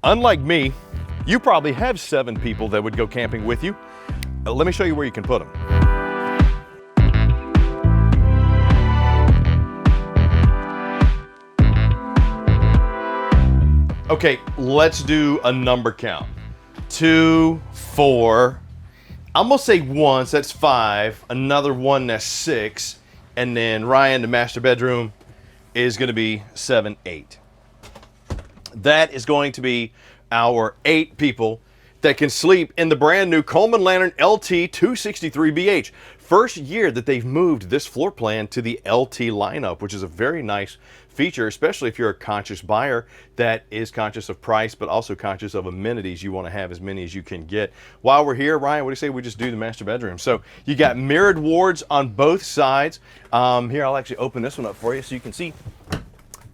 Unlike me, you probably have 7 people that would go camping with you. Let me show you where you can put them. Okay, let's do a number count. 2, 4, I'm gonna say once, that's 5, another 1, that's 6, and then Ryan, the master bedroom, is gonna be 7, 8. That is going to be our 8 people that can sleep in the brand new Coleman Lantern LT 263BH. First year that they've moved this floor plan to the LT lineup, which is a very nice feature, especially if you're a conscious buyer that is conscious of price, but also conscious of amenities. You want to have as many as you can get. While we're here, Ryan, what do you say we just do the master bedroom? So you got mirrored wards on both sides. Here, I'll actually open this one up for you so you can see.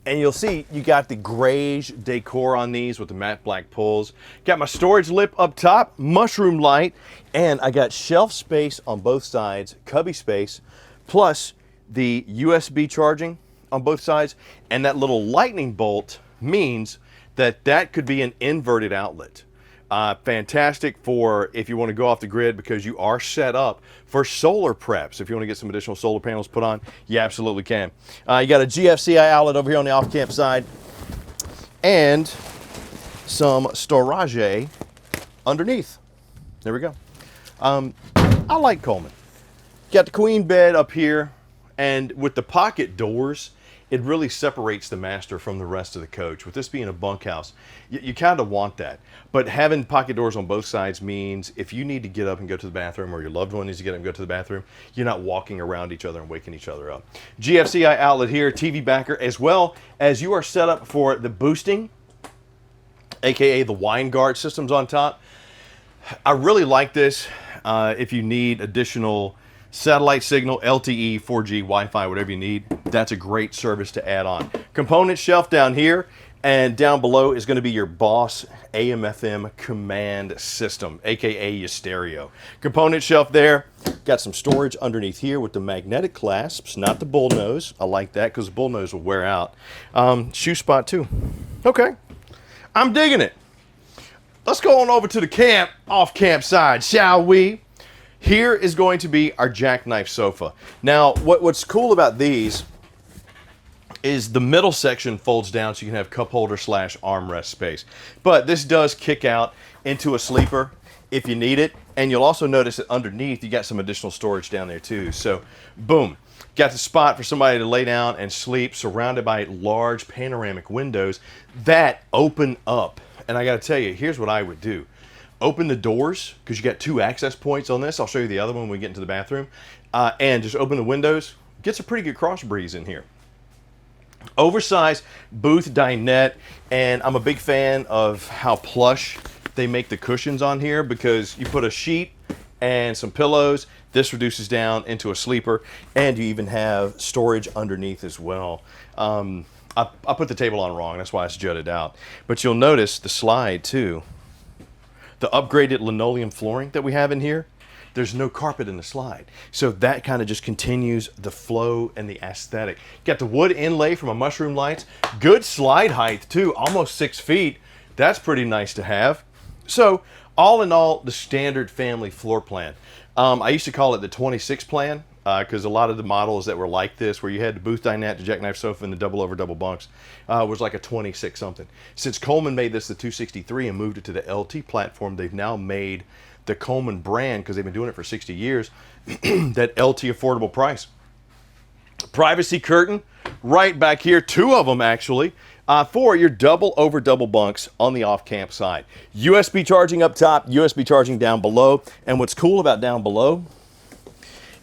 And you'll see you got the grayish decor on these with the matte black pulls. Got my storage lip up top, mushroom light, and I got shelf space on both sides, cubby space, plus the USB charging on both sides. And that little lightning bolt means that that could be an inverted outlet. Fantastic for if you want to go off the grid because you are set up for solar preps. If you want to get some additional solar panels put on, you absolutely can. You got a GFCI outlet over here on the off-camp side and some storage underneath. There we go. I like Coleman. Got the queen bed up here, and with the pocket doors, it really separates the master from the rest of the coach. With this being a bunkhouse, you kind of want that. But having pocket doors on both sides means if you need to get up and go to the bathroom, or your loved one needs to get up and go to the bathroom, you're not walking around each other and waking each other up. GFCI outlet here, TV backer, as well as you are set up for the boosting, aka the wine guard systems on top. I really like this if you need additional satellite signal, LTE, 4G, Wi-Fi, whatever you need. That's a great service to add on. Component shelf down here, and down below is going to be your Boss AM/FM command system, aka your stereo. Component shelf there. Got some storage underneath here with the magnetic clasps, not the bullnose. I like that because the bullnose will wear out. Shoe spot too. Okay, I'm digging it. Let's go on over to the off-camp side, shall we? Here is going to be our jackknife sofa. Now, what's cool about these is the middle section folds down so you can have cup holder / armrest space. But this does kick out into a sleeper if you need it. And you'll also notice that underneath you got some additional storage down there too. So, boom. Got the spot for somebody to lay down and sleep, surrounded by large panoramic windows that open up. And I got to tell you, here's what I would do. Open the doors, because you got 2 access points on this. I'll show you the other one when we get into the bathroom. And just open the windows. Gets a pretty good cross breeze in here. Oversized booth dinette. And I'm a big fan of how plush they make the cushions on here, because you put a sheet and some pillows. This reduces down into a sleeper. And you even have storage underneath as well. I put the table on wrong. That's why it's jutted out. But you'll notice the slide too. The upgraded linoleum flooring that we have in here, there's no carpet in the slide. So that kind of just continues the flow and the aesthetic. Got the wood inlay from a mushroom lights. Good slide height too, almost 6 feet. That's pretty nice to have. So all in all, the standard family floor plan. I used to call it the 26 plan because a lot of the models that were like this, where you had the booth dinette, the jackknife sofa, and the double over double bunks, was like a 26 something. Since Coleman made this the 263 and moved it to the LT platform, they've now made the Coleman brand, because they've been doing it for 60 years, that LT affordable price. Privacy curtain right back here, 2 of them actually, for your double over double bunks on the off-camp side. USB charging up top, USB charging down below. And what's cool about down below,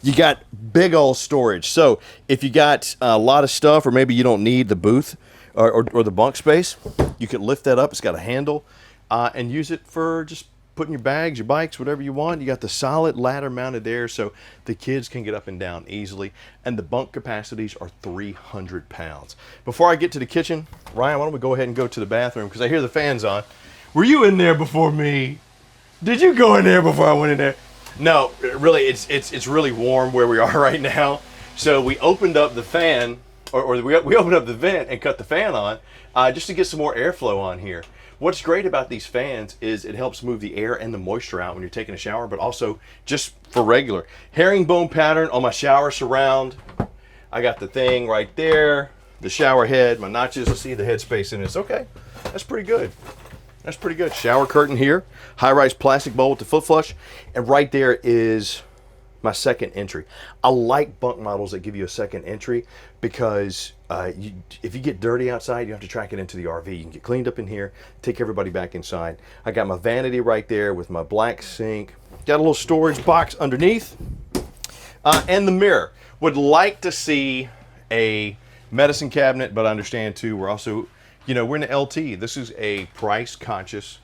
you got big old storage. So if you got a lot of stuff, or maybe you don't need the booth or the bunk space, you can lift that up. It's got a handle and use it for just putting your bags, your bikes, whatever you want. You got the solid ladder mounted there so the kids can get up and down easily. And the bunk capacities are 300 pounds. Before I get to the kitchen, Ryan, why don't we go ahead and go to the bathroom, because I hear the fans on. Were you in there before me? Did you go in there before I went in there? No, really, it's really warm where we are right now. So we opened up the fan, or we opened up the vent and cut the fan on just to get some more airflow on here. What's great about these fans is it helps move the air and the moisture out when you're taking a shower, but also just for regular. Herringbone pattern on my shower surround. I got the thing right there, the shower head, my notches. Let's see the headspace in this. Okay, that's pretty good. That's pretty good. Shower curtain here, high-rise plastic bowl with the foot flush, and right there is my second entry. I like bunk models that give you a second entry because if you get dirty outside, you have to track it into the RV. You can get cleaned up in here, take everybody back inside. I got my vanity right there with my black sink. Got a little storage box underneath, and the mirror. Would like to see a medicine cabinet, but I understand too, we're also, we're in the LT. This is a price-conscious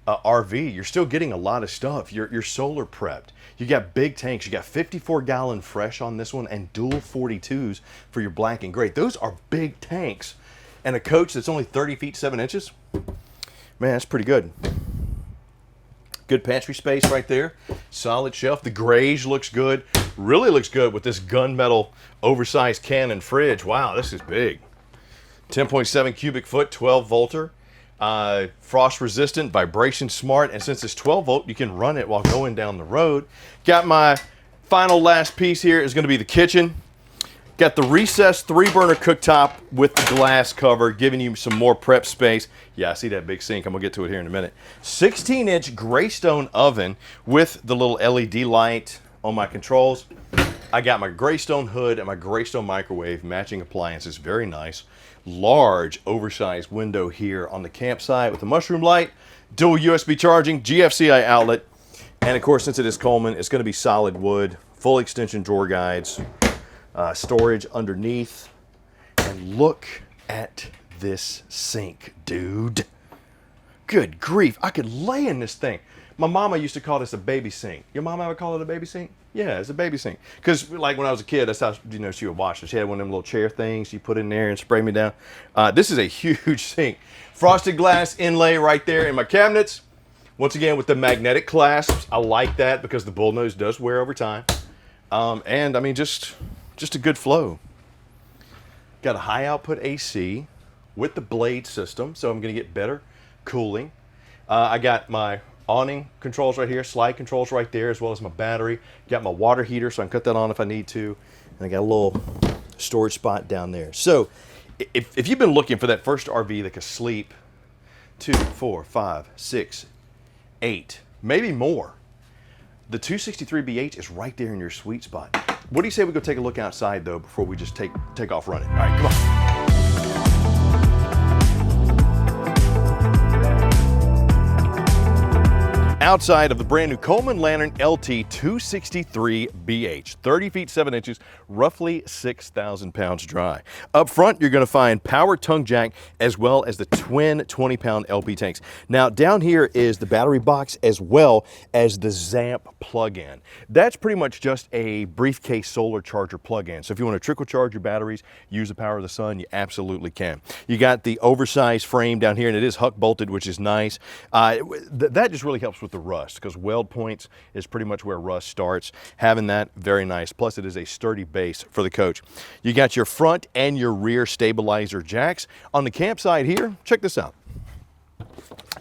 RV. You're still getting a lot of stuff. You're solar prepped. You got big tanks. You got 54-gallon fresh on this one and dual 42s for your black and gray. Those are big tanks. And a coach that's only 30 feet 7 inches. Man, that's pretty good. Good pantry space right there. Solid shelf. The grayish looks good. Really looks good with this gunmetal oversized Canon fridge. Wow, this is big. 10.7 cubic foot, 12 volter. Frost resistant, vibration smart, and since it's 12 volt, you can run it while going down the road. Got my final last piece here is going to be the kitchen. Got the recessed 3-burner cooktop with the glass cover, giving you some more prep space. Yeah, I see that big sink. I'm going to get to it here in a minute. 16-inch Greystone oven with the little LED light on my controls. I got my Greystone hood and my Greystone microwave, matching appliances. Very nice. Large, oversized window here on the campsite with a mushroom light, dual USB charging, GFCI outlet, and of course, since it is Coleman, it's going to be solid wood, full extension drawer guides, storage underneath, and look at this sink, dude. Good grief, I could lay in this thing. My mama used to call this a baby sink. Your mama ever call it a baby sink? Yeah, it's a baby sink. Because like when I was a kid, that's how she would wash it. She had one of them little chair things she put in there and spray me down. This is a huge sink. Frosted glass inlay right there in my cabinets. Once again with the magnetic clasps. I like that because the bullnose does wear over time. And I mean just a good flow. Got a high output AC with the blade system, so I'm going to get better cooling. I got my awning controls right here, slide controls right there, as well as my battery. Got my water heater, so I can cut that on if I need to. And I got a little storage spot down there. So if you've been looking for that first RV that could sleep 2, 4, 5, 6, 8, maybe more, the 263BH is right there in your sweet spot. What do you say we go take a look outside, though, before we just take off running? All right, come on. Outside of the brand new Coleman Lantern LT 263BH, 30 feet 7 inches, roughly 6,000 pounds dry. Up front, you're going to find power tongue jack as well as the twin 20-pound LP tanks. Now down here is the battery box as well as the ZAMP plug-in. That's pretty much just a briefcase solar charger plug-in. So if you want to trickle charge your batteries, use the power of the sun, you absolutely can. You got the oversized frame down here, and it is huck bolted, which is nice. That just really helps with the rust, because weld points is pretty much where rust starts. Having that, very nice. Plus it is a sturdy base for the coach. You got your front and your rear stabilizer jacks. On the campsite here, check this out.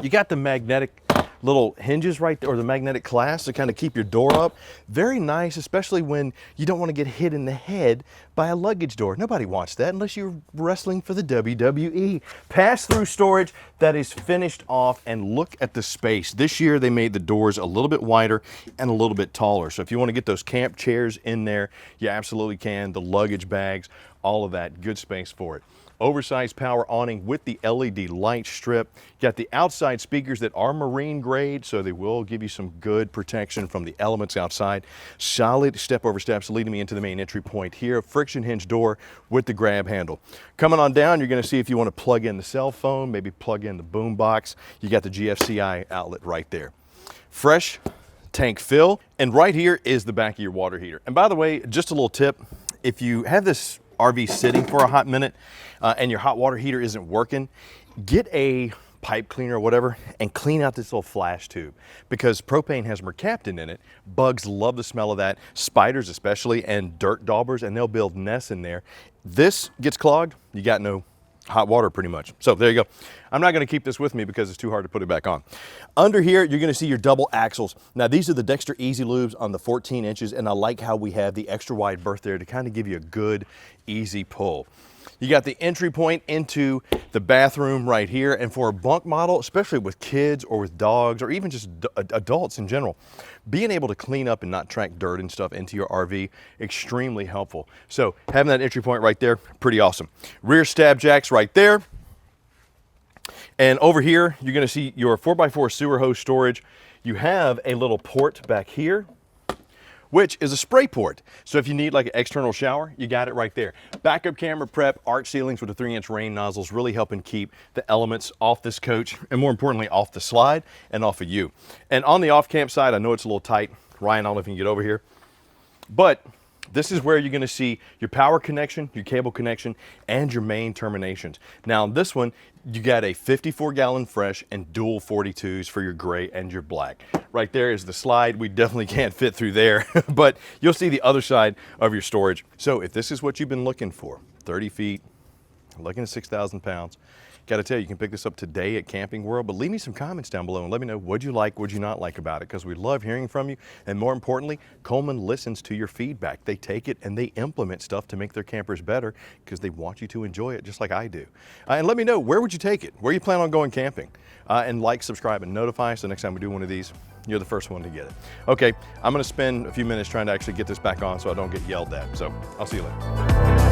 You got the magnetic little hinges right there, or the magnetic clasp to kind of keep your door up. Very nice, especially when you don't want to get hit in the head by a luggage door. Nobody wants that unless you're wrestling for the WWE. Pass-through storage that is finished off, and look at the space. This year they made the doors a little bit wider and a little bit taller. So if you want to get those camp chairs in there, you absolutely can. The luggage bags, all of that, good space for it. Oversized power awning with the LED light strip. Got the outside speakers that are marine grade, so they will give you some good protection from the elements outside. Solid step over steps leading me into the main entry point here. Friction hinge door with the grab handle. Coming on down, you're going to see if you want to plug in the cell phone, maybe plug in the boom box. You got the GFCI outlet right there. Fresh tank fill, and right here is the back of your water heater. And by the way, just a little tip, if you have this RV sitting for a hot minute and your hot water heater isn't working, get a pipe cleaner or whatever and clean out this little flash tube, because propane has mercaptan in it. Bugs love the smell of that, spiders especially, and dirt daubers, and they'll build nests in there. This gets clogged, you got no hot water pretty much. So there you go. I'm not going to keep this with me because it's too hard to put it back on. Under here, you're going to see your double axles. Now these are the Dexter Easy Lubes on the 14 inches, and I like how we have the extra wide berth there to kind of give you a good, easy pull. You got the entry point into the bathroom right here, and for a bunk model, especially with kids or with dogs or even just adults in general, being able to clean up and not track dirt and stuff into your RV, extremely helpful. So having that entry point right there, pretty awesome. Rear stab jacks right there. And over here, you're gonna see your 4x4 sewer hose storage. You have a little port back here, which is a spray port. So if you need like an external shower, you got it right there. Backup camera prep, arch ceilings with the 3-inch rain nozzles, really helping keep the elements off this coach, and more importantly, off the slide and off of you. And on the off-camp side, I know it's a little tight. Ryan, I don't know if you can get over here, but this is where you're gonna see your power connection, your cable connection, and your main terminations. Now this one, you got a 54-gallon fresh and dual 42s for your gray and your black. Right there is the slide. We definitely can't fit through there, but you'll see the other side of your storage. So if this is what you've been looking for, 30 feet, looking at 6,000 pounds, gotta tell you, you can pick this up today at Camping World, but leave me some comments down below and let me know what you like, what you not like about it, because we love hearing from you. And more importantly, Coleman listens to your feedback. They take it and they implement stuff to make their campers better because they want you to enjoy it just like I do. And let me know, where would you take it? Where you plan on going camping? And like, subscribe, and notify us the next time we do one of these. You're the first one to get it. Okay, I'm gonna spend a few minutes trying to actually get this back on so I don't get yelled at. So I'll see you later.